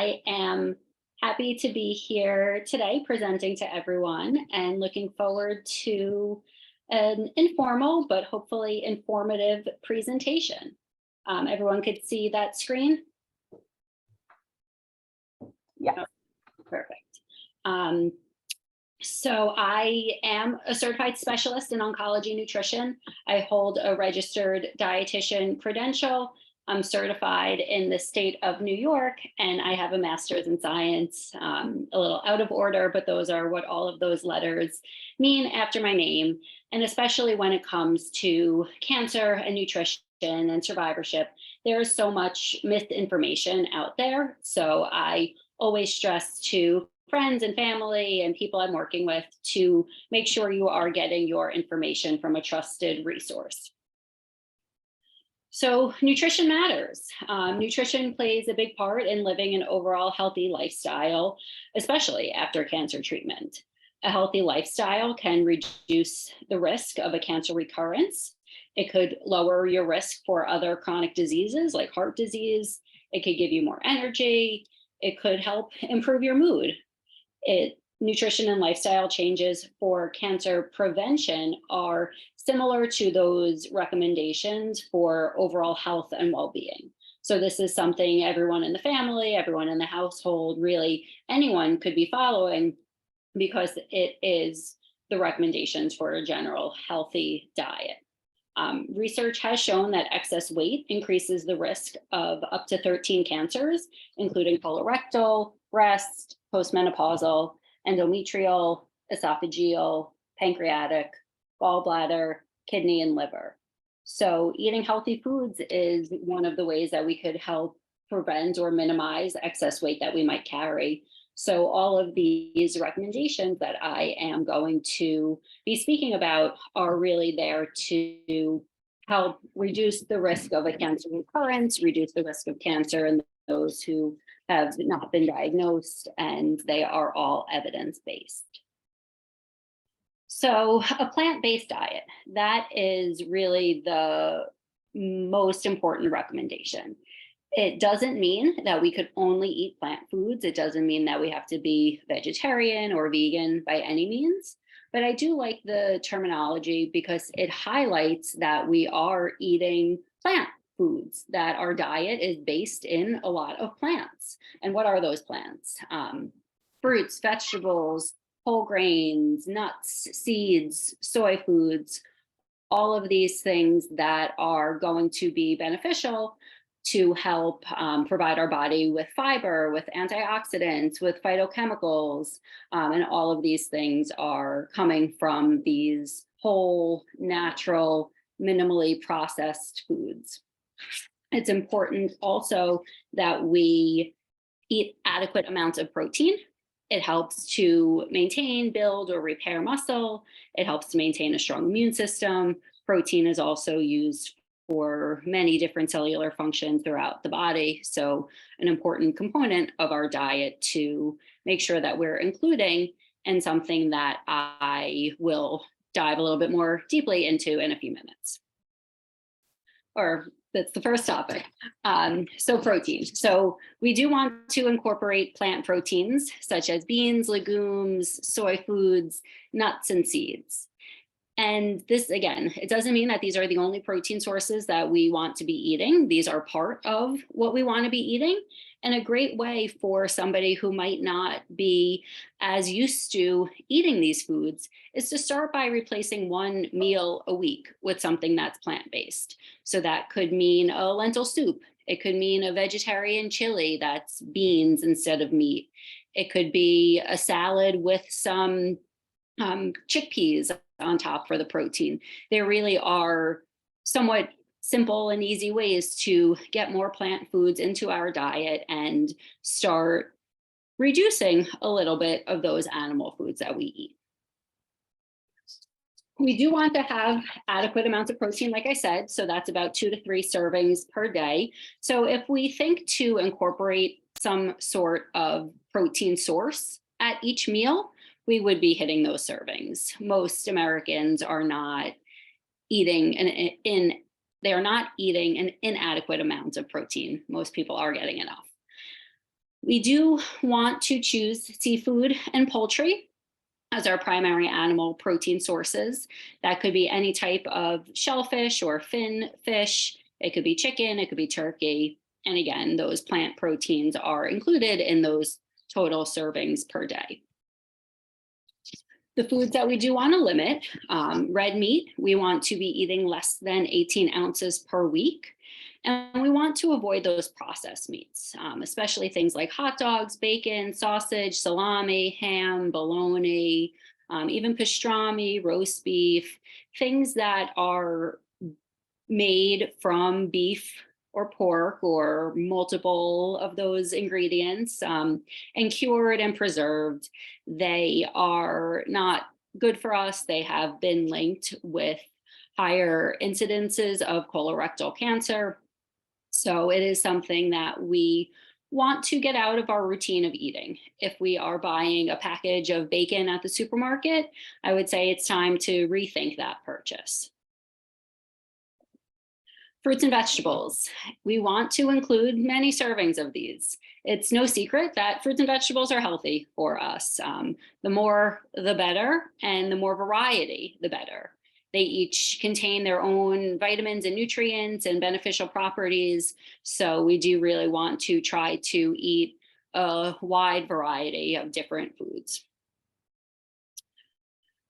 I am happy to be here today presenting to everyone and looking forward to an informal but hopefully informative presentation. Everyone could see that screen? Yeah. Perfect. So I am a certified specialist in oncology nutrition. I hold a registered dietitian credential. I'm certified in the state of New York, and I have a master's in science, a little out of order, but those are what all of those letters mean after my name. And especially when it comes to cancer and nutrition and survivorship, there is so much misinformation out there. So I always stress to friends and family and people I'm working with to make sure you are getting your information from a trusted resource. So nutrition matters. Nutrition plays a big part in living an overall healthy lifestyle, especially after cancer treatment. A healthy lifestyle can reduce the risk of a cancer recurrence. It could lower your risk for other chronic diseases like heart disease. It could give you more energy. It could help improve your mood. Nutrition and lifestyle changes for cancer prevention are similar to those recommendations for overall health and well-being. So this is something everyone in the family, everyone in the household, really anyone could be following because it is the recommendations for a general healthy diet. Research has shown that excess weight increases the risk of up to 13 cancers, including colorectal, breast, postmenopausal, endometrial, esophageal, pancreatic, gallbladder, kidney, and liver. So eating healthy foods is one of the ways that we could help prevent or minimize excess weight that we might carry. So all of these recommendations that I am going to be speaking about are really there to help reduce the risk of a cancer recurrence, reduce the risk of cancer in those who have not been diagnosed, and they are all evidence-based. So a plant-based diet, that is really the most important recommendation. It doesn't mean that we could only eat plant foods. It doesn't mean that we have to be vegetarian or vegan by any means. But I do like the terminology because it highlights that we are eating plant foods, that our diet is based in a lot of plants. And what are those plants? Fruits, vegetables, whole grains, nuts, seeds, soy foods, all of these things that are going to be beneficial to help provide our body with fiber, with antioxidants, with phytochemicals, and all of these things are coming from these whole, natural, minimally processed foods. It's important also that we eat adequate amounts of protein. It helps to maintain, build, or repair muscle. It helps to maintain a strong immune system. Protein is also used for many different cellular functions throughout the body. So an important component of our diet to make sure that we're including, and something that I will dive a little bit more deeply into in a few minutes. Or that's the first topic. So protein. So we do want to incorporate plant proteins such as beans, legumes, soy foods, nuts, and seeds. And this, again, it doesn't mean that these are the only protein sources that we want to be eating. These are part of what we want to be eating. And a great way for somebody who might not be as used to eating these foods is to start by replacing one meal a week with something that's plant-based. So that could mean a lentil soup. It could mean a vegetarian chili that's beans instead of meat. It could be a salad with some chickpeas on top for the protein. There really are somewhat simple and easy ways to get more plant foods into our diet and start reducing a little bit of those animal foods that we eat. We do want to have adequate amounts of protein, like I said, so that's about 2 to 3 servings per day. So if we think to incorporate some sort of protein source at each meal, we would be hitting those servings. Most Americans are not eating an inadequate amount of protein. Most people are getting enough. We do want to choose seafood and poultry as our primary animal protein sources. That could be any type of shellfish or fin fish. It could be chicken, it could be turkey. And again, those plant proteins are included in those total servings per day. The foods that we do want to limit, red meat, we want to be eating less than 18 ounces per week. And we want to avoid those processed meats, especially things like hot dogs, bacon, sausage, salami, ham, bologna, even pastrami, roast beef, things that are made from beef or pork or multiple of those ingredients, and cured and preserved. They are not good for us. They have been linked with higher incidences of colorectal cancer. So it is something that we want to get out of our routine of eating. If we are buying a package of bacon at the supermarket, I would say it's time to rethink that purchase. Fruits and vegetables. We want to include many servings of these. It's no secret that fruits and vegetables are healthy for us. The more, the better, and the more variety, the better. They each contain their own vitamins and nutrients and beneficial properties. So we do really want to try to eat a wide variety of different foods.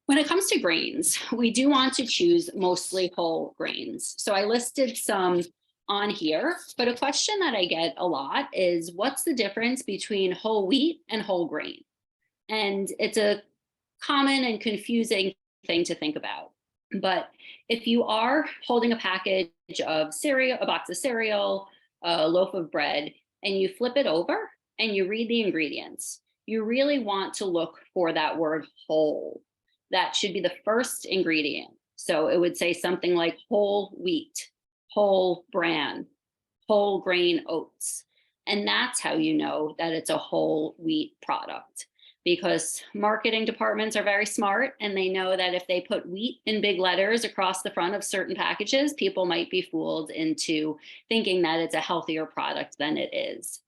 When it comes to grains, we do want to choose mostly whole grains. So I listed some on here, but a question that I get a lot is, what's the difference between whole wheat and whole grain? And it's a common and confusing thing to think about. But if you are holding a package of cereal, a box of cereal, a loaf of bread, and you flip it over and you read the ingredients, you really want to look for that word whole. That should be the first ingredient. So it would say something like whole wheat, whole bran, whole grain oats. And that's how you know that it's a whole wheat product, because marketing departments are very smart and they know that if they put wheat in big letters across the front of certain packages, people might be fooled into thinking that it's a healthier product than it is.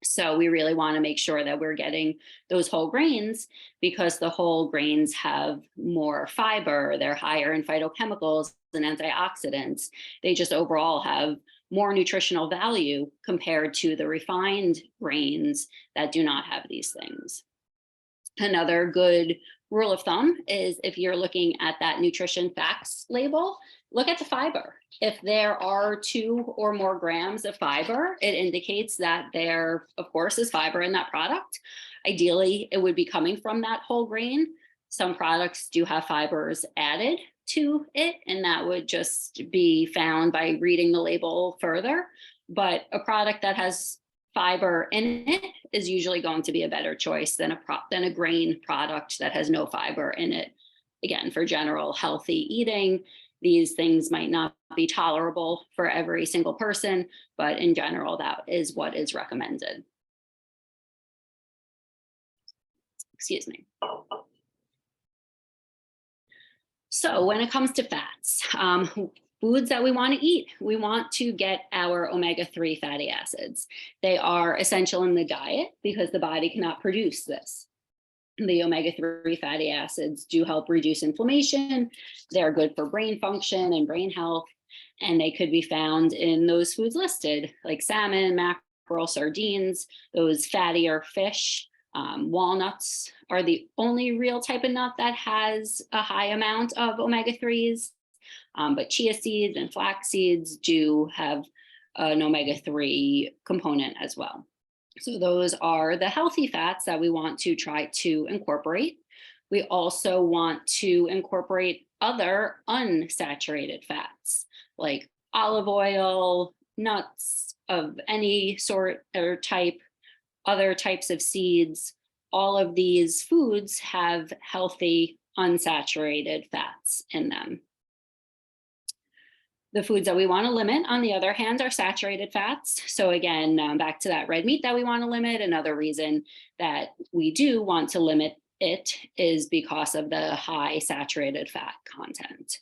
So we really want to make sure that we're getting those whole grains, because the whole grains have more fiber, they're higher in phytochemicals and antioxidants. They just overall have more nutritional value compared to the refined grains that do not have these things. Another good rule of thumb is, if you're looking at that nutrition facts label, look at the fiber. If there are 2 or more grams of fiber, it indicates that there, of course, is fiber in that product. Ideally, it would be coming from that whole grain. Some products do have fibers added to it, and that would just be found by reading the label further. But a product that has fiber in it is usually going to be a better choice than a grain product that has no fiber in it. Again, for general healthy eating, these things might not be tolerable for every single person, but in general, that is what is recommended. Excuse me. So when it comes to fats, foods that we want to eat, we want to get our omega-3 fatty acids. They are essential in the diet because the body cannot produce this. The omega-3 fatty acids do help reduce inflammation. They're good for brain function and brain health, and they could be found in those foods listed, like salmon, mackerel, sardines, those fattier fish. Walnuts are the only real type of nut that has a high amount of omega-3s, but chia seeds and flax seeds do have an omega-3 component as well. So those are the healthy fats that we want to try to incorporate. We also want to incorporate other unsaturated fats like olive oil, nuts of any sort or type, other types of seeds. All of these foods have healthy unsaturated fats in them. The foods that we want to limit, on the other hand, are saturated fats. So again, back to that red meat that we want to limit. Another reason that we do want to limit it is because of the high saturated fat content.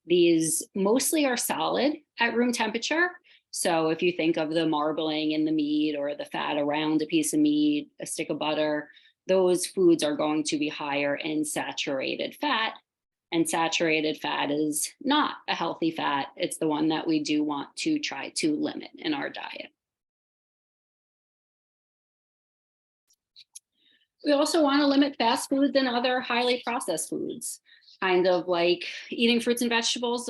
These mostly are solid at room temperature. So if you think of the marbling in the meat or the fat around a piece of meat, a stick of butter, those foods are going to be higher in saturated fat. And saturated fat is not a healthy fat. It's the one that we do want to try to limit in our diet. We also want to limit fast foods and other highly processed foods, kind of like eating fruits and vegetables.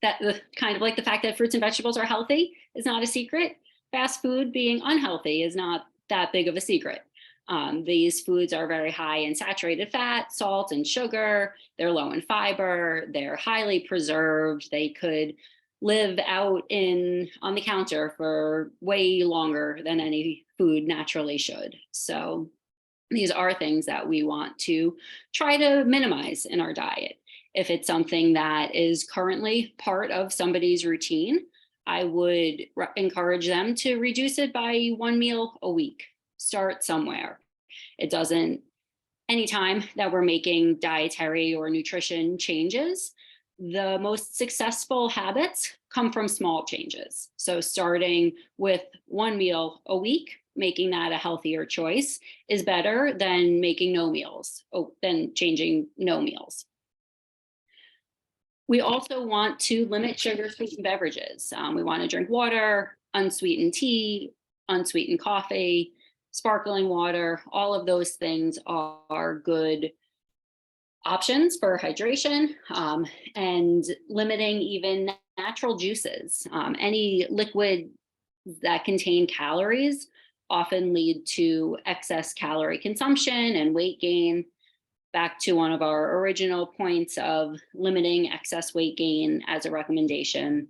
That kind of like the fact that fruits and vegetables are healthy is not a secret. Fast food being unhealthy is not that big of a secret. These foods are very high in saturated fat, salt, and sugar. They're low in fiber. They're highly preserved. They could live out on the counter for way longer than any food naturally should. So these are things that we want to try to minimize in our diet. If it's something that is currently part of somebody's routine, I would encourage them to reduce it by one meal a week. Start somewhere. It doesn't, anytime that we're making dietary or nutrition changes, the most successful habits come from small changes. So starting with one meal a week, making that a healthier choice is better than making no meals, than changing no meals. We also want to limit sugar sweetened beverages. We want to drink water, unsweetened tea, unsweetened coffee, sparkling water. All of those things are good options for hydration, and limiting even natural juices. Any liquid that contain calories often lead to excess calorie consumption and weight gain. Back to one of our original points of limiting excess weight gain as a recommendation,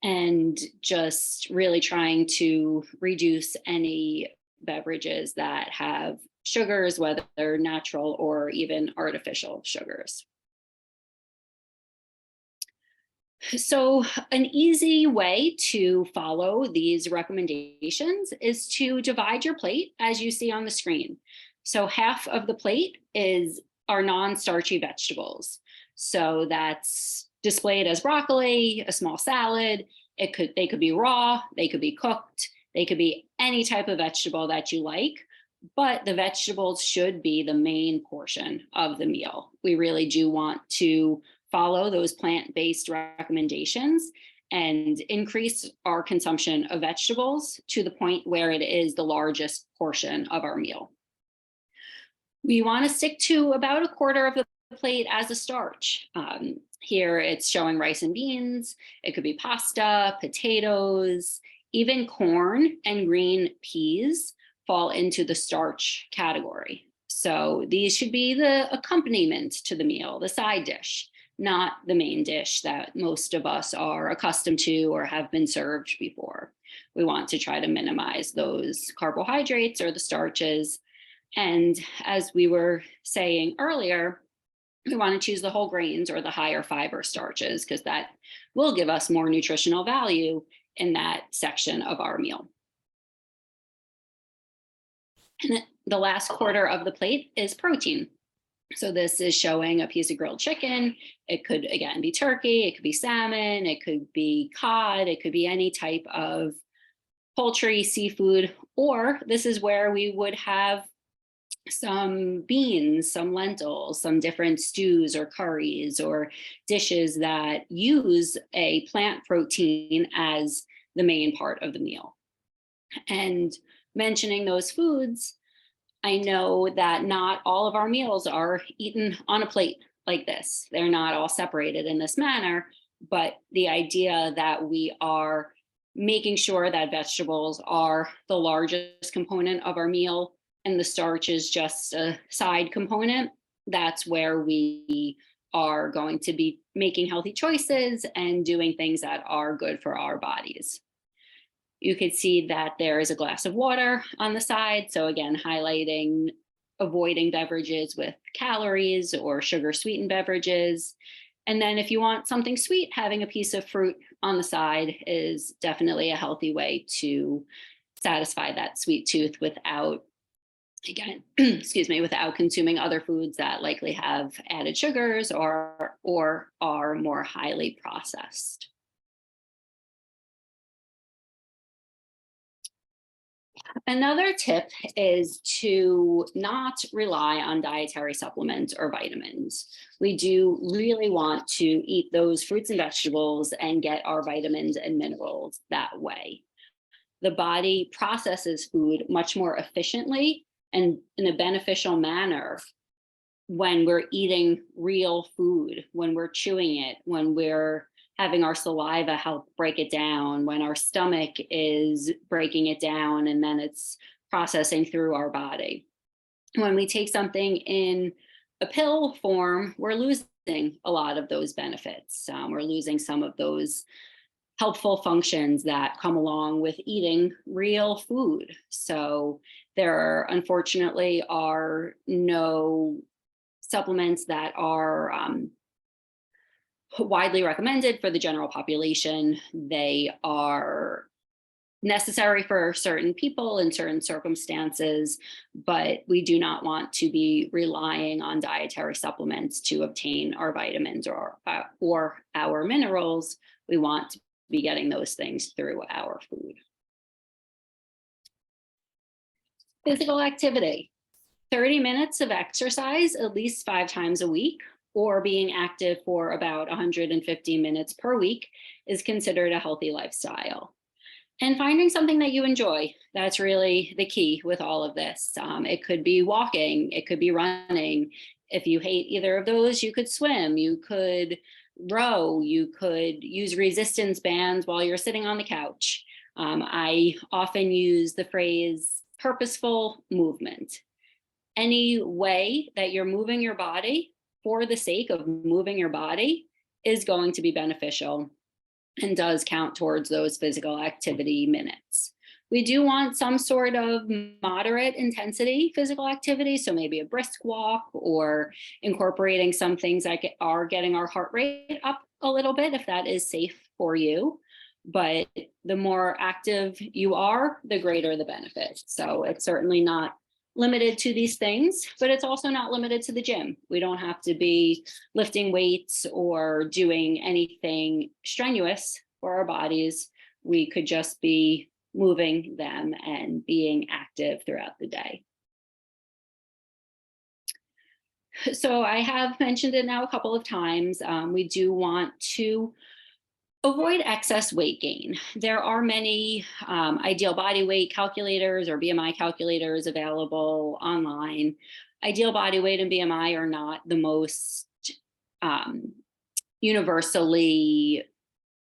and just really trying to reduce any beverages that have sugars, whether they're natural or even artificial sugars. So an easy way to follow these recommendations is to divide your plate as you see on the screen. So half of the plate are non-starchy vegetables. So that's displayed as broccoli, a small salad. They could be raw, they could be cooked, they could be any type of vegetable that you like, but the vegetables should be the main portion of the meal. We really do want to follow those plant-based recommendations and increase our consumption of vegetables to the point where it is the largest portion of our meal. We want to stick to about a quarter of the plate as a starch. Here it's showing rice and beans. It could be pasta, potatoes, even corn and green peas fall into the starch category. So these should be the accompaniment to the meal, the side dish, not the main dish that most of us are accustomed to or have been served before. We want to try to minimize those carbohydrates or the starches. And as we were saying earlier, we want to choose the whole grains or the higher fiber starches because that will give us more nutritional value in that section of our meal. And the last quarter of the plate is protein. So this is showing a piece of grilled chicken. It could, again, be turkey. It could be salmon. It could be cod. It could be any type of poultry, seafood, or this is where we would have some beans, some lentils, some different stews or curries or dishes that use a plant protein as the main part of the meal. And mentioning those foods, I know that not all of our meals are eaten on a plate like this. They're not all separated in this manner, but the idea that we are making sure that vegetables are the largest component of our meal and the starch is just a side component, that's where we are going to be making healthy choices and doing things that are good for our bodies. You could see that there is a glass of water on the side. So again, highlighting avoiding beverages with calories or sugar sweetened beverages. And then if you want something sweet, having a piece of fruit on the side is definitely a healthy way to satisfy that sweet tooth without, again, excuse me, without consuming other foods that likely have added sugars or are more highly processed. Another tip is to not rely on dietary supplements or vitamins. We do really want to eat those fruits and vegetables and get our vitamins and minerals that way. The body processes food much more efficiently and in a beneficial manner when we're eating real food, when we're chewing it, when we're having our saliva help break it down, when our stomach is breaking it down and then it's processing through our body. When we take something in a pill form, we're losing a lot of those benefits. We're losing some of those helpful functions that come along with eating real food. So there unfortunately are no supplements that are widely recommended for the general population. They are necessary for certain people in certain circumstances, but we do not want to be relying on dietary supplements to obtain our vitamins or our minerals. We want to be getting those things through our food. Physical activity. 30 minutes of exercise at least 5 times a week, or being active for about 150 minutes per week, is considered a healthy lifestyle. And finding something that you enjoy, that's really the key with all of this. It could be walking, it could be running. If you hate either of those, you could swim, you could row, you could use resistance bands while you're sitting on the couch. I often use the phrase purposeful movement. Any way that you're moving your body for the sake of moving your body is going to be beneficial and does count towards those physical activity minutes. We do want some sort of moderate intensity physical activity, so maybe a brisk walk or incorporating some things that are getting our heart rate up a little bit if that is safe for you. But the more active you are, the greater the benefit. So it's certainly not limited to these things, but it's also not limited to the gym. We don't have to be lifting weights or doing anything strenuous for our bodies. We could just be moving them and being active throughout the day. So I have mentioned it now a couple of times. We do want to avoid excess weight gain. There are many ideal body weight calculators or BMI calculators available online. Ideal body weight and BMI are not the most universally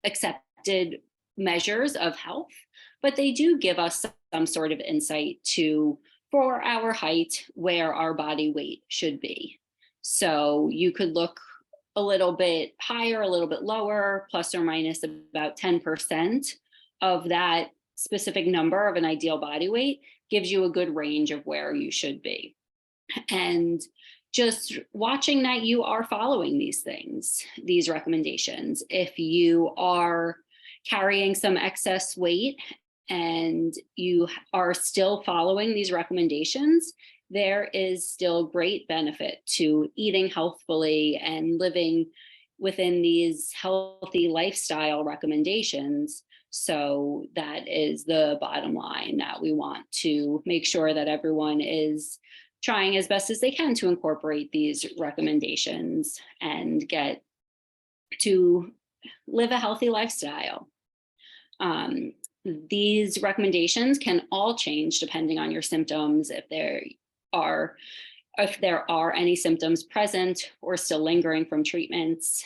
accepted measures of health, but they do give us some sort of insight to, for our height, where our body weight should be. So you could look a little bit higher, a little bit lower, plus or minus about 10% of that specific number of an ideal body weight gives you a good range of where you should be. And just watching that you are following these things, these recommendations. If you are carrying some excess weight and you are still following these recommendations, there is still great benefit to eating healthfully and living within these healthy lifestyle recommendations. So that is the bottom line, that we want to make sure that everyone is trying as best as they can to incorporate these recommendations and get to live a healthy lifestyle. These recommendations can all change depending on your symptoms, if there are any symptoms present or still lingering from treatments,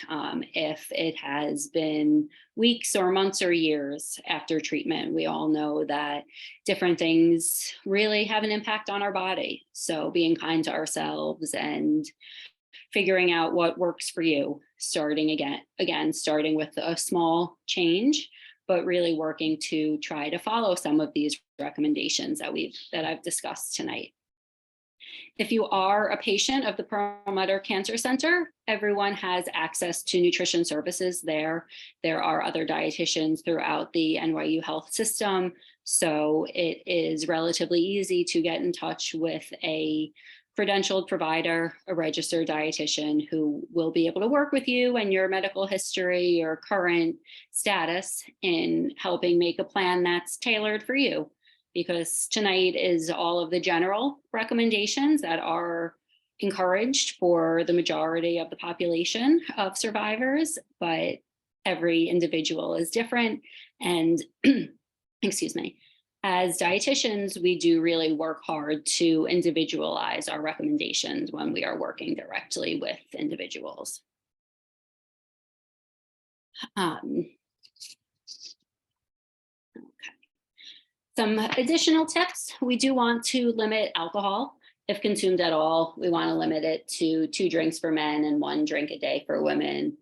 if it has been weeks or months or years after treatment. We all know that different things really have an impact on our body. So being kind to ourselves and figuring out what works for you, starting with a small change, but really working to try to follow some of these recommendations that I've discussed tonight. If you are a patient of the Perlmutter Cancer Center, everyone has access to nutrition services there. There are other dietitians throughout the NYU health system, so it is relatively easy to get in touch with a credentialed provider, a registered dietitian who will be able to work with you and your medical history, your current status, in helping make a plan that's tailored for you. because tonight is all of the general recommendations that are encouraged for the majority of the population of survivors, but every individual is different. And excuse me, as dietitians, we do really work hard to individualize our recommendations when we are working directly with individuals. Some additional tips: we do want to limit alcohol. If consumed at all, we want to limit it to 2 drinks for men and 1 drink a day for women.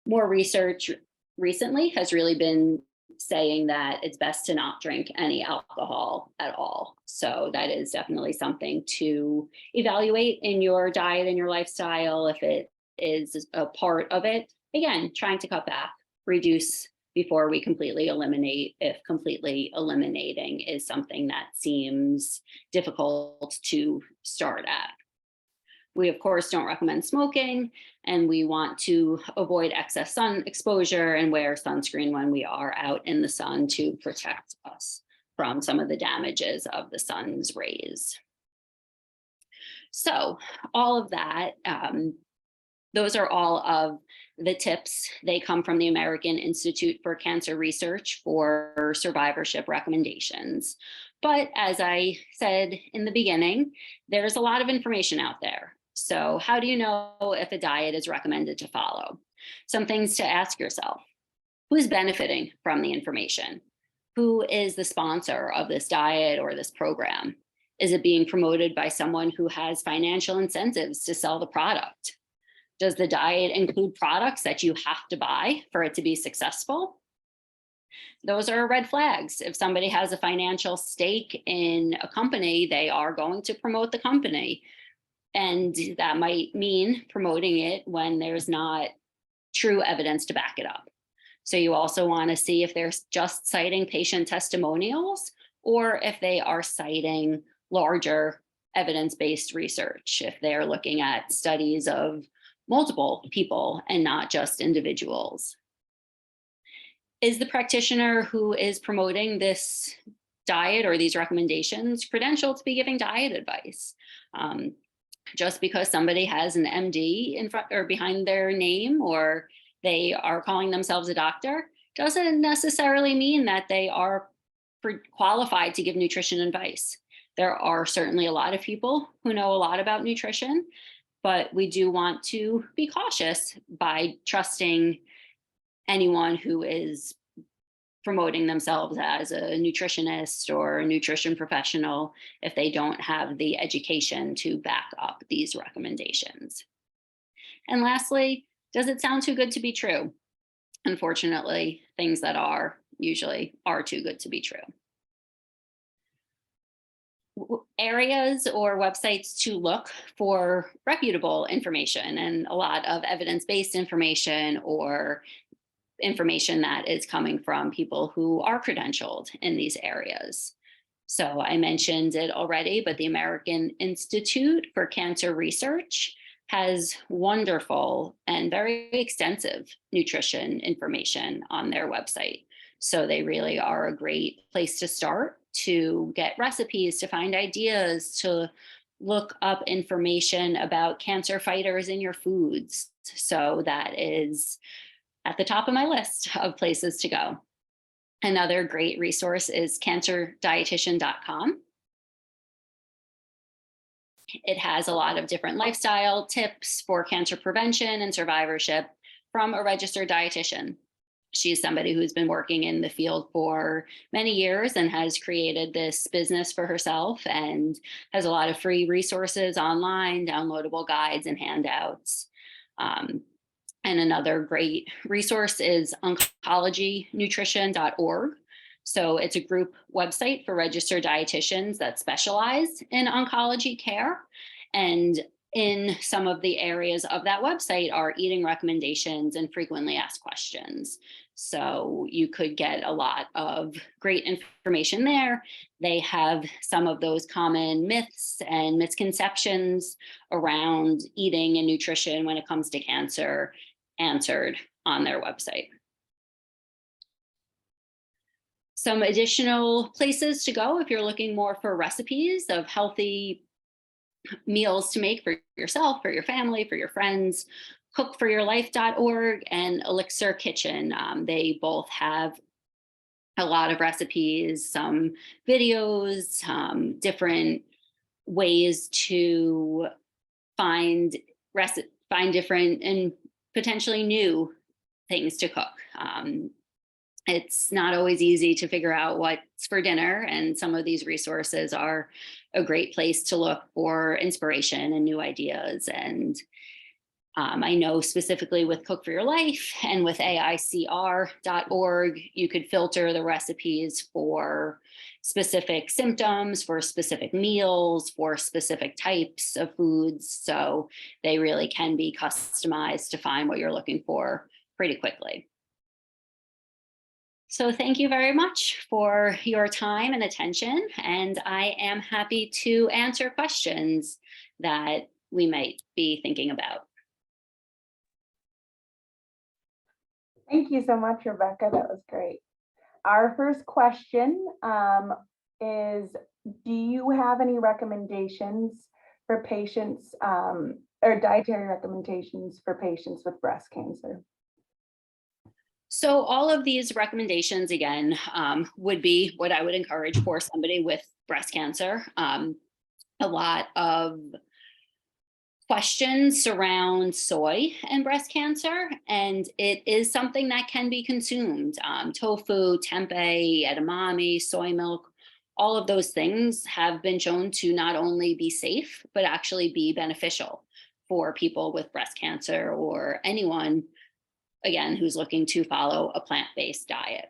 More research recently has really been saying that it's best to not drink any alcohol at all. So that is definitely something to evaluate in your diet and your lifestyle if it is a part of it. Again, trying to cut back, reduce before we completely eliminate, if completely eliminating is something that seems difficult to start at. We, of course, don't recommend smoking, and we want to avoid excess sun exposure and wear sunscreen when we are out in the sun to protect us from some of the damages of the sun's rays. So all of that, those are all of the tips. They come from the American Institute for Cancer Research for survivorship recommendations. But as I said in the beginning, there's a lot of information out there. So how do you know if a diet is recommended to follow? Some things to ask yourself: who's benefiting from the information? Who is the sponsor of this diet or this program? Is it being promoted by someone who has financial incentives to sell the product? Does the diet include products that you have to buy for it to be successful? Those are red flags. If somebody has a financial stake in a company, they are going to promote the company. And that might mean promoting it when there's not true evidence to back it up. So you also want to see if they're just citing patient testimonials or if they are citing larger evidence-based research, if they're looking at studies of multiple people and not just individuals. Is the practitioner who is promoting this diet or these recommendations credentialed to be giving diet advice? Just because somebody has an MD in front or behind their name, or they are calling themselves a doctor, doesn't necessarily mean that they are qualified to give nutrition advice. There are certainly a lot of people who know a lot about nutrition, but we do want to be cautious by trusting anyone who is promoting themselves as a nutritionist or a nutrition professional if they don't have the education to back up these recommendations. And lastly, does it sound too good to be true? Unfortunately, things that are usually are too good to be true. Areas or websites to look for reputable information and a lot of evidence-based information or information that is coming from people who are credentialed in these areas. So I mentioned it already, but the American Institute for Cancer Research has wonderful and very extensive nutrition information on their website. So they really are a great place to start to get recipes, to find ideas, to look up information about cancer fighters in your foods. So that is at the top of my list of places to go. Another great resource is cancerdietitian.com. It has a lot of different lifestyle tips for cancer prevention and survivorship from a registered dietitian. She's somebody who's been working in the field for many years and has created this business for herself and has a lot of free resources online, downloadable guides and handouts. And another great resource is oncologynutrition.org. So it's a group website for registered dietitians that specialize in oncology care. And in some of the areas of that website are eating recommendations and frequently asked questions. So you could get a lot of great information there. They have some of those common myths and misconceptions around eating and nutrition when it comes to cancer answered on their website. Some additional places to go if you're looking more for recipes of healthy meals to make for yourself, for your family, for your friends. Cookforyourlife.org and Elixir Kitchen. They both have a lot of recipes, some videos, different ways to find find different and potentially new things to cook. It's not always easy to figure out what's for dinner, and some of these resources are a great place to look for inspiration and new ideas. And I know specifically with Cook for Your Life and with AICR.org, you could filter the recipes for specific symptoms, for specific meals, for specific types of foods. So they really can be customized to find what you're looking for pretty quickly. So thank you very much for your time and attention. And I am happy to answer questions that we might be thinking about. Thank you so much, Rebecca. That was great. Our first question is, do you have any recommendations for patients or dietary recommendations for patients with breast cancer? So all of these recommendations, again, would be what I would encourage for somebody with breast cancer. A lot of questions surround soy and breast cancer, and it is something that can be consumed. Tofu, tempeh, edamame, soy milk, all of those things have been shown to not only be safe, but actually be beneficial for people with breast cancer or anyone, again, who's looking to follow a plant-based diet.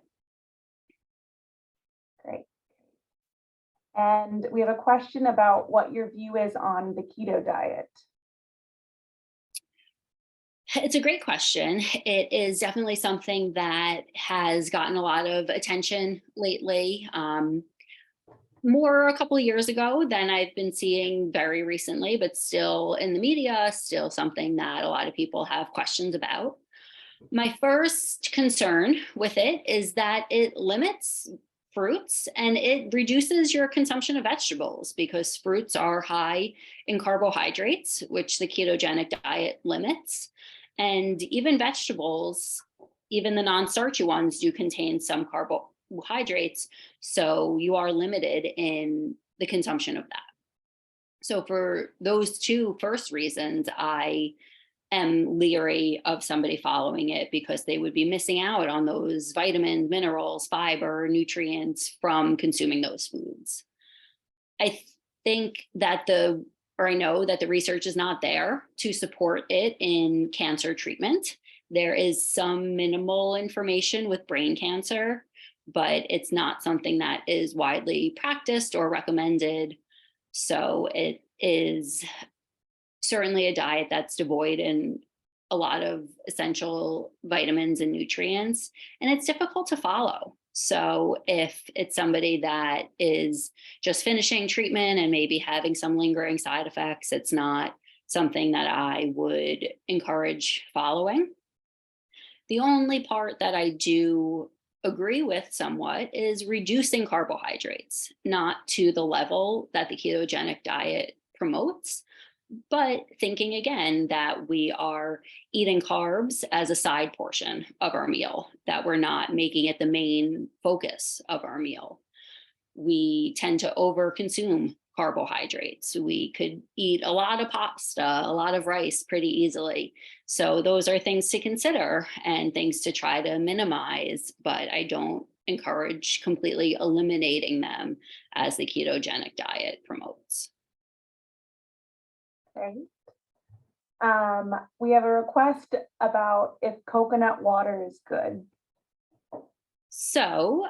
Great. And we have a question about what your view is on the keto diet. It's a great question. It is definitely something that has gotten a lot of attention lately, more a couple of years ago than I've been seeing very recently, but still in the media, still something that a lot of people have questions about. My first concern with it is that it limits fruits and it reduces your consumption of vegetables, because fruits are high in carbohydrates, which the ketogenic diet limits. And even vegetables, even the non-starchy ones, do contain some carbohydrates. So you are limited in the consumption of that. So for those two first reasons, I am leery of somebody following it, because they would be missing out on those vitamins, minerals, fiber, nutrients from consuming those foods. I think that I know that the research is not there to support it in cancer treatment. There is some minimal information with brain cancer, but it's not something that is widely practiced or recommended. So it is certainly a diet that's devoid in a lot of essential vitamins and nutrients, and it's difficult to follow. So if it's somebody that is just finishing treatment and maybe having some lingering side effects, it's not something that I would encourage following. The only part that I do agree with somewhat is reducing carbohydrates, not to the level that the ketogenic diet promotes, but thinking again that we are eating carbs as a side portion of our meal, that we're not making it the main focus of our meal. We tend to overconsume carbohydrates. We could eat a lot of pasta, a lot of rice pretty easily. So those are things to consider and things to try to minimize, but I don't encourage completely eliminating them as the ketogenic diet promotes. Okay. We have a request about if coconut water is good. So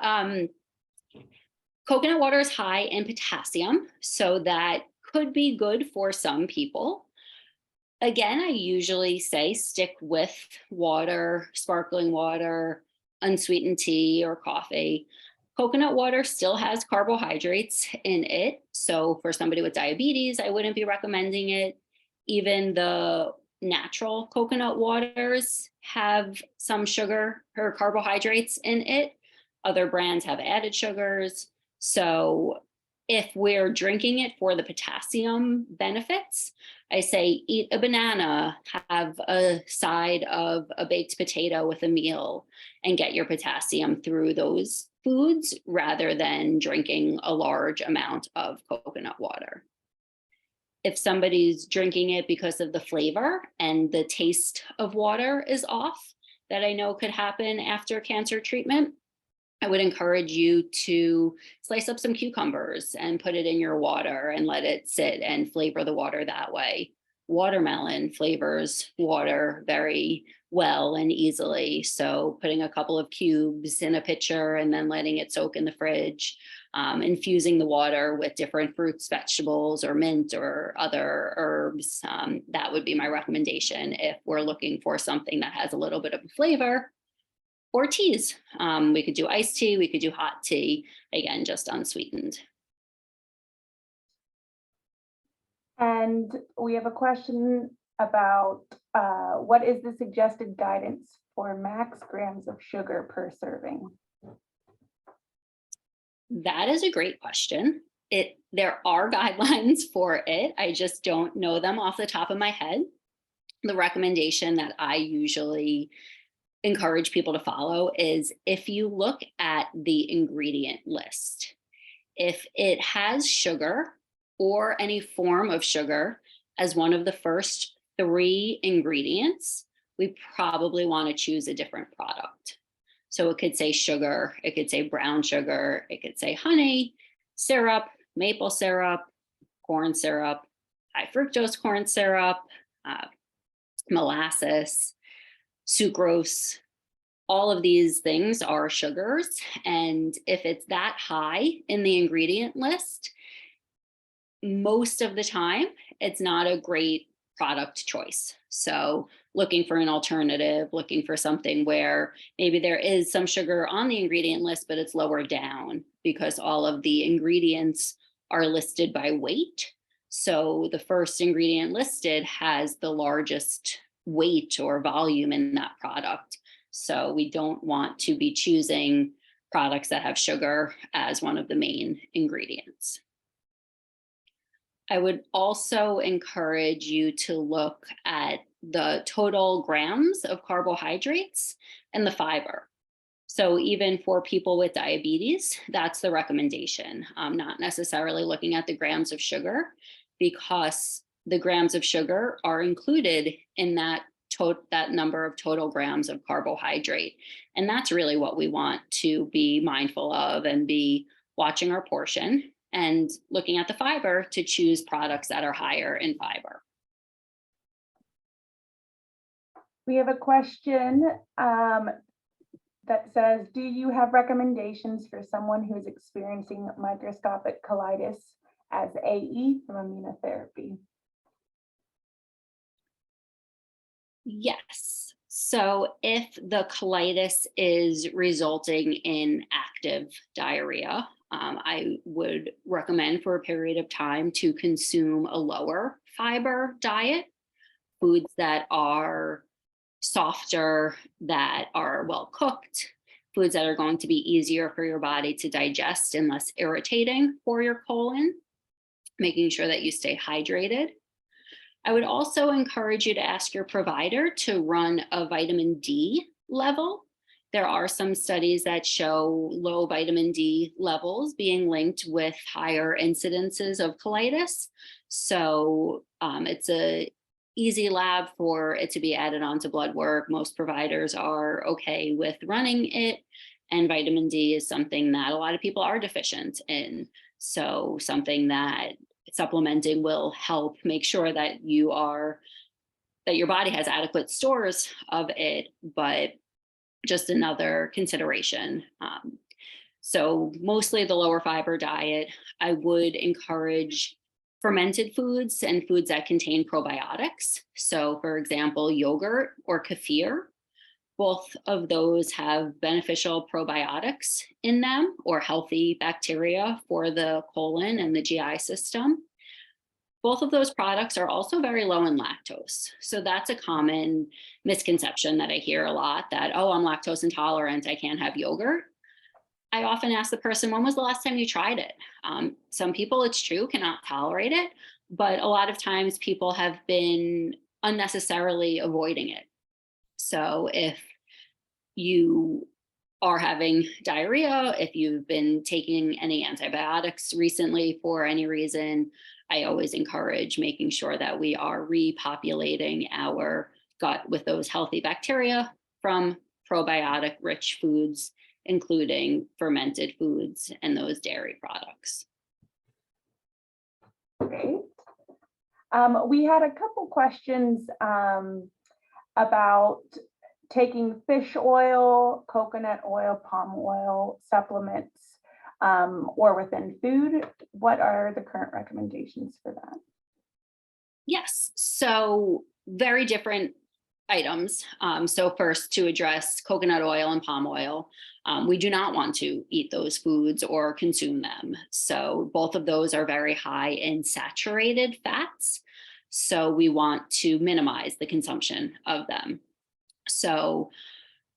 coconut water is high in potassium, so that could be good for some people. Again, I usually say stick with water, sparkling water, unsweetened tea or coffee. Coconut water still has carbohydrates in it. So for somebody with diabetes, I wouldn't be recommending it. Even the natural coconut waters have some sugar or carbohydrates in it. Other brands have added sugars. So if we're drinking it for the potassium benefits, I say eat a banana, have a side of a baked potato with a meal, and get your potassium through those foods rather than drinking a large amount of coconut water. If somebody's drinking it because of the flavor and the taste of water is off, that I know could happen after cancer treatment, I would encourage you to slice up some cucumbers and put it in your water and let it sit and flavor the water that way. Watermelon flavors water very well and easily. So putting a couple of cubes in a pitcher and then letting it soak in the fridge, infusing the water with different fruits, vegetables, or mint or other herbs, that would be my recommendation if we're looking for something that has a little bit of a flavor. Or teas. We could do iced tea, we could do hot tea, again, just unsweetened. And we have a question about what is the suggested guidance for max grams of sugar per serving? That is a great question. There are guidelines for it. I just don't know them off the top of my head. The recommendation that I usually encourage people to follow is if you look at the ingredient list, if it has sugar or any form of sugar as one of the first 3 ingredients, we probably want to choose a different product. So it could say sugar, it could say brown sugar, it could say honey, syrup, maple syrup, corn syrup, high fructose corn syrup, molasses, sucrose. All of these things are sugars. And if it's that high in the ingredient list, most of the time, it's not a great product choice. So looking for an alternative, looking for something where maybe there is some sugar on the ingredient list, but it's lower down because all of the ingredients are listed by weight. So the first ingredient listed has the largest weight or volume in that product. So we don't want to be choosing products that have sugar as one of the main ingredients. I would also encourage you to look at the total grams of carbohydrates and the fiber. So even for people with diabetes, that's the recommendation. Not necessarily looking at the grams of sugar, because the grams of sugar are included in that number of total grams of carbohydrate. And that's really what we want to be mindful of and be watching our portion and looking at the fiber to choose products that are higher in fiber. We have a question that says, do you have recommendations for someone who is experiencing microscopic colitis as AE from immunotherapy? Yes. So if the colitis is resulting in active diarrhea, I would recommend for a period of time to consume a lower fiber diet, foods that are softer, that are well cooked, foods that are going to be easier for your body to digest and less irritating for your colon, making sure that you stay hydrated. I would also encourage you to ask your provider to run a vitamin D level. There are some studies that show low vitamin D levels being linked with higher incidences of colitis. So it's an easy lab for it to be added onto blood work. Most providers are okay with running it. And vitamin D is something that a lot of people are deficient in. So something that supplementing will help make sure that your body has adequate stores of it, but just another consideration. So mostly the lower fiber diet. I would encourage fermented foods and foods that contain probiotics. So for example, yogurt or kefir. Both of those have beneficial probiotics in them, or healthy bacteria for the colon and the GI system. Both of those products are also very low in lactose. So that's a common misconception that I hear a lot, that, oh, I'm lactose intolerant, I can't have yogurt. I often ask the person, when was the last time you tried it? Some people, it's true, cannot tolerate it, but a lot of times people have been unnecessarily avoiding it. So if you are having diarrhea, if you've been taking any antibiotics recently for any reason, I always encourage making sure that we are repopulating our gut with those healthy bacteria from probiotic rich foods, including fermented foods and those dairy products. Great. We had a couple questions about taking fish oil, coconut oil, palm oil supplements, or within food. What are the current recommendations for that? Yes, so very different items. So first, to address coconut oil and palm oil, we do not want to eat those foods or consume them. So both of those are very high in saturated fats. So we want to minimize the consumption of them. So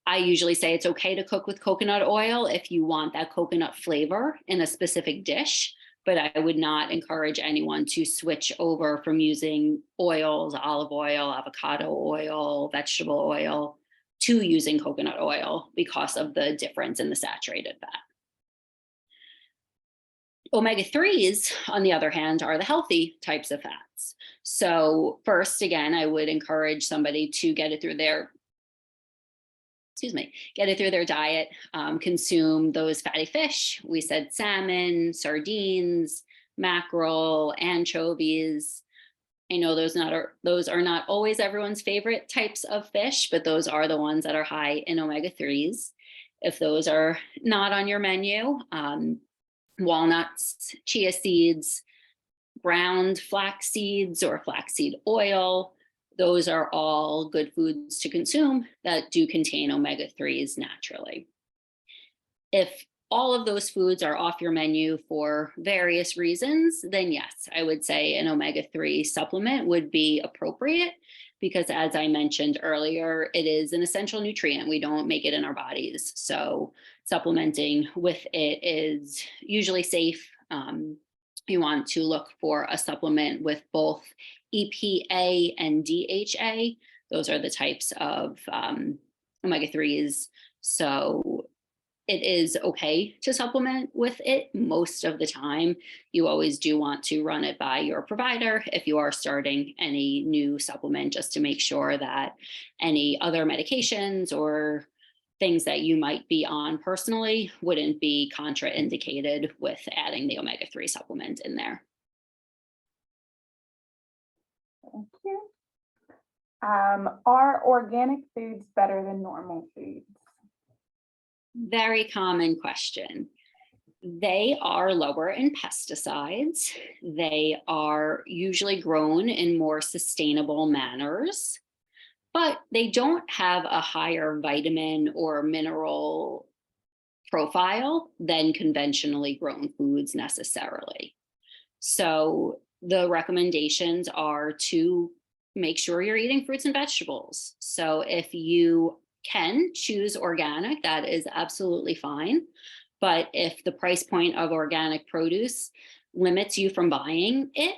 I usually say it's okay to cook with coconut oil if you want that coconut flavor in a specific dish, but I would not encourage anyone to switch over from using oils, olive oil, avocado oil, vegetable oil, to using coconut oil because of the difference in the saturated fat. Omega-3s, on the other hand, are the healthy types of fats. So first, again, I would encourage somebody to get it through their diet, consume those fatty fish. We said salmon, sardines, mackerel, anchovies. I know those are not always everyone's favorite types of fish, but those are the ones that are high in omega-3s. If those are not on your menu, walnuts, chia seeds, ground flax seeds or flaxseed oil, those are all good foods to consume that do contain omega-3s naturally. If all of those foods are off your menu for various reasons, then yes, I would say an omega-3 supplement would be appropriate because, as I mentioned earlier, it is an essential nutrient. We don't make it in our bodies. So supplementing with it is usually safe. You want to look for a supplement with both EPA and DHA. Those are the types of omega-3s. So it is okay to supplement with it most of the time. You always do want to run it by your provider if you are starting any new supplement, just to make sure that any other medications or things that you might be on personally wouldn't be contraindicated with adding the omega-3 supplement in there. Thank you. Are organic foods better than normal foods? Very common question. They are lower in pesticides. They are usually grown in more sustainable manners, but they don't have a higher vitamin or mineral profile than conventionally grown foods necessarily. So the recommendations are to make sure you're eating fruits and vegetables. So if you can choose organic, that is absolutely fine. But if the price point of organic produce limits you from buying it,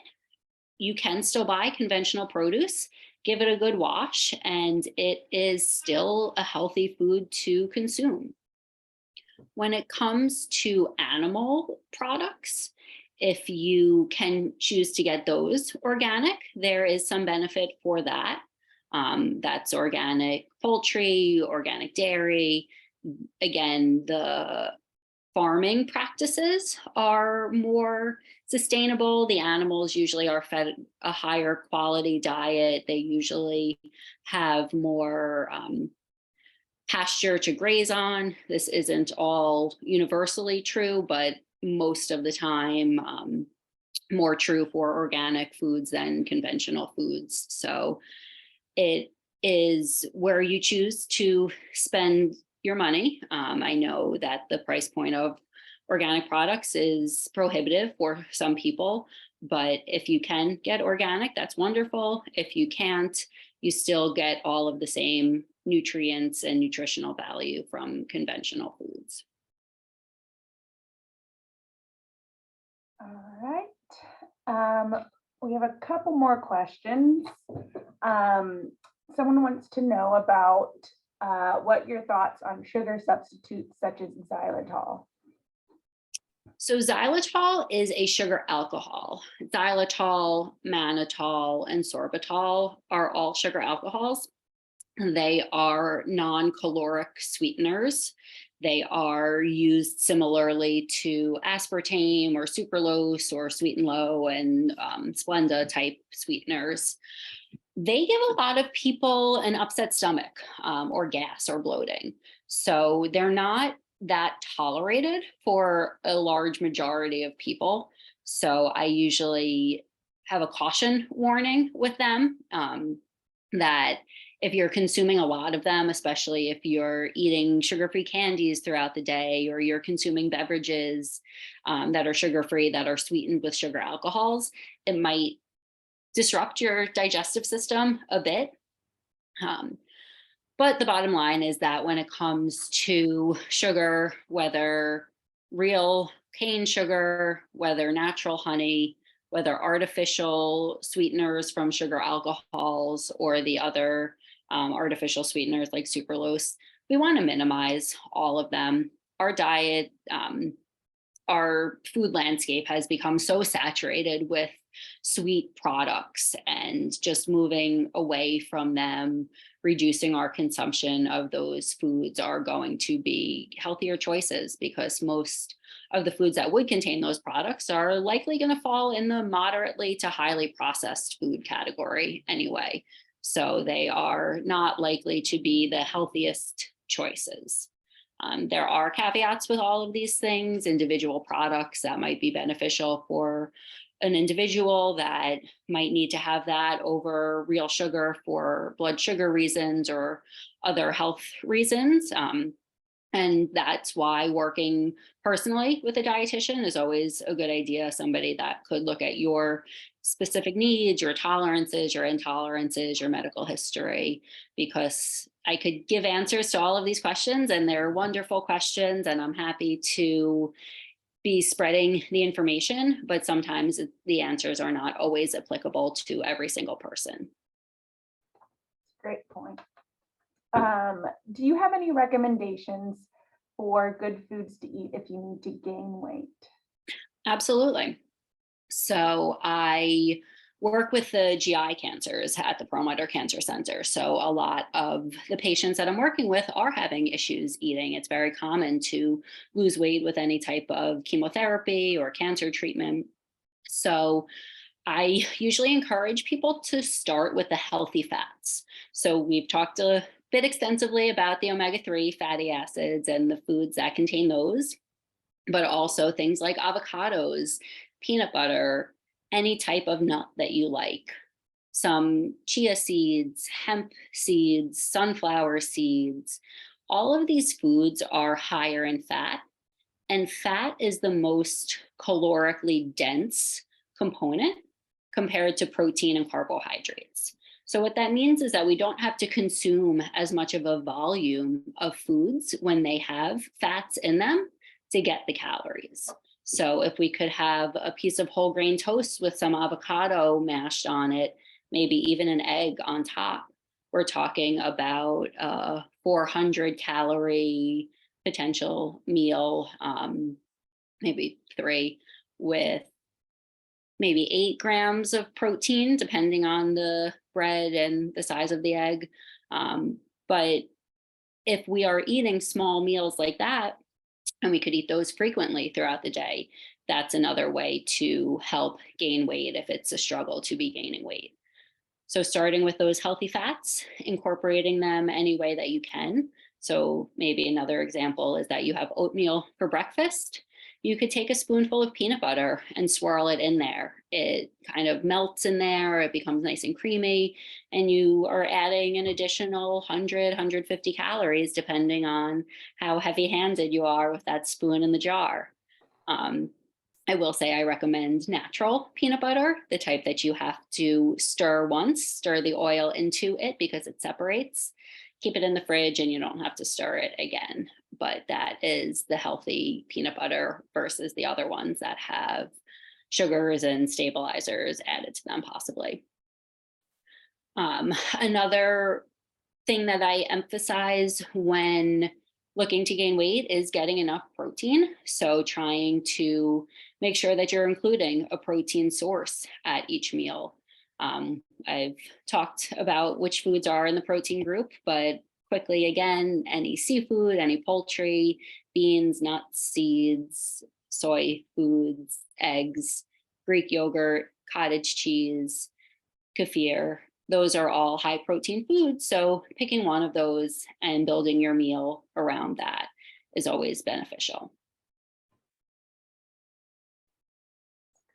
you can still buy conventional produce, give it a good wash, and it is still a healthy food to consume. When it comes to animal products, if you can choose to get those organic, there is some benefit for that. That's organic poultry, organic dairy. Again, the farming practices are more sustainable. The animals usually are fed a higher quality diet. They usually have more pasture to graze on. This isn't all universally true, but most of the time, more true for organic foods than conventional foods. So it is where you choose to spend your money. I know that the price point of organic products is prohibitive for some people, but if you can get organic, that's wonderful. If you can't, you still get all of the same nutrients and nutritional value from conventional foods. All right. We have a couple more questions. Someone wants to know about what your thoughts on sugar substitutes such as xylitol. So xylitol is a sugar alcohol. Xylitol, mannitol, and sorbitol are all sugar alcohols. They are non-caloric sweeteners. They are used similarly to aspartame or sucralose or sweet and low and Splenda type sweeteners. They give a lot of people an upset stomach or gas or bloating. So they're not that tolerated for a large majority of people. So I usually have a caution warning with them that if you're consuming a lot of them, especially if you're eating sugar-free candies throughout the day, or you're consuming beverages that are sugar-free, that are sweetened with sugar alcohols, it might disrupt your digestive system a bit. But the bottom line is that when it comes to sugar, whether real cane sugar, whether natural honey, whether artificial sweeteners from sugar alcohols or the other artificial sweeteners like sucralose, we want to minimize all of them. Our diet, our food landscape has become so saturated with sweet products, and just moving away from them, reducing our consumption of those foods are going to be healthier choices, because most of the foods that would contain those products are likely going to fall in the moderately to highly processed food category anyway. So they are not likely to be the healthiest choices. There are caveats with all of these things, individual products that might be beneficial for an individual that might need to have that over real sugar for blood sugar reasons or other health reasons. And that's why working personally with a dietitian is always a good idea. Somebody that could look at your specific needs, your tolerances, your intolerances, your medical history, because I could give answers to all of these questions, and they're wonderful questions, and I'm happy to be spreading the information, but sometimes the answers are not always applicable to every single person. Great point. Do you have any recommendations for good foods to eat if you need to gain weight? Absolutely. So I work with the GI cancers at the Perlmutter Cancer Center. So a lot of the patients that I'm working with are having issues eating. It's very common to lose weight with any type of chemotherapy or cancer treatment. So I usually encourage people to start with the healthy fats. So we've talked a bit extensively about the omega-3 fatty acids and the foods that contain those, but also things like avocados, peanut butter, any type of nut that you like, some chia seeds, hemp seeds, sunflower seeds. All of these foods are higher in fat, and fat is the most calorically dense component compared to protein and carbohydrates. So what that means is that we don't have to consume as much of a volume of foods when they have fats in them to get the calories. So if we could have a piece of whole grain toast with some avocado mashed on it, maybe even an egg on top, we're talking about a 400 calorie potential meal, maybe 3, with maybe 8 grams of protein, depending on the bread and the size of the egg. But if we are eating small meals like that, and we could eat those frequently throughout the day, that's another way to help gain weight if it's a struggle to be gaining weight. So starting with those healthy fats, incorporating them any way that you can. So maybe another example is that you have oatmeal for breakfast. You could take a spoonful of peanut butter and swirl it in there. It kind of melts in there, it becomes nice and creamy, and you are adding an additional 100, 150 calories, depending on how heavy-handed you are with that spoon in the jar. I will say I recommend natural peanut butter, the type that you have to stir once, stir the oil into it because it separates. Keep it in the fridge and you don't have to stir it again. But that is the healthy peanut butter versus the other ones that have sugars and stabilizers added to them possibly. Another thing that I emphasize when looking to gain weight is getting enough protein. So trying to make sure that you're including a protein source at each meal. I've talked about which foods are in the protein group, but quickly again, any seafood, any poultry, beans, nuts, seeds, soy foods, eggs, Greek yogurt, cottage cheese, kefir. Those are all high protein foods. So picking one of those and building your meal around that is always beneficial.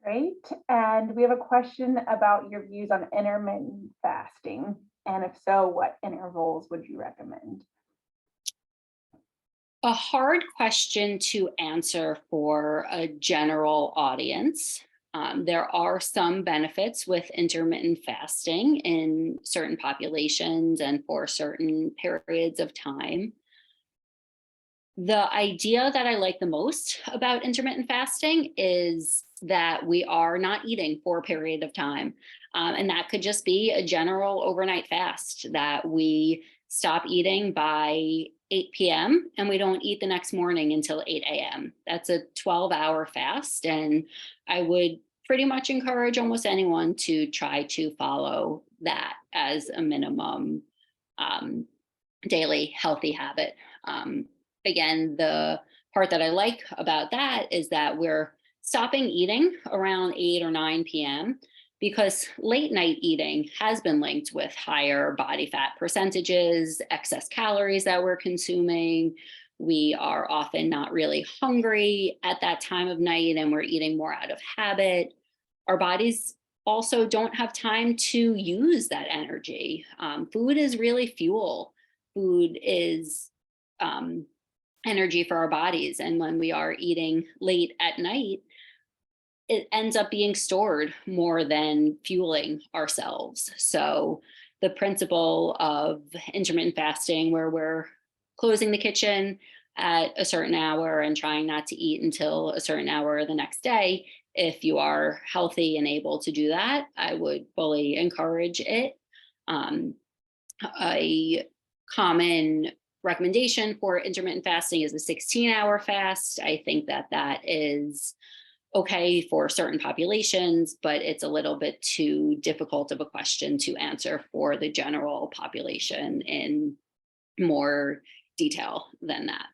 Great. And we have a question about your views on intermittent fasting. And if so, what intervals would you recommend? A hard question to answer for a general audience. There are some benefits with intermittent fasting in certain populations and for certain periods of time. The idea that I like the most about intermittent fasting is that we are not eating for a period of time. And that could just be a general overnight fast, that we stop eating by 8 p.m. and we don't eat the next morning until 8 a.m. That's a 12-hour fast. And I would pretty much encourage almost anyone to try to follow that as a minimum daily healthy habit. Again, the part that I like about that is that we're stopping eating around 8 or 9 p.m. because late night eating has been linked with higher body fat percentages, excess calories that we're consuming. We are often not really hungry at that time of night and we're eating more out of habit. Our bodies also don't have time to use that energy. Food is really fuel. Food is energy for our bodies. And when we are eating late at night, it ends up being stored more than fueling ourselves. So the principle of intermittent fasting, where we're closing the kitchen at a certain hour and trying not to eat until a certain hour the next day, if you are healthy and able to do that, I would fully encourage it. A common recommendation for intermittent fasting is a 16-hour fast. I think that that is okay for certain populations, but it's a little bit too difficult of a question to answer for the general population in more detail than that.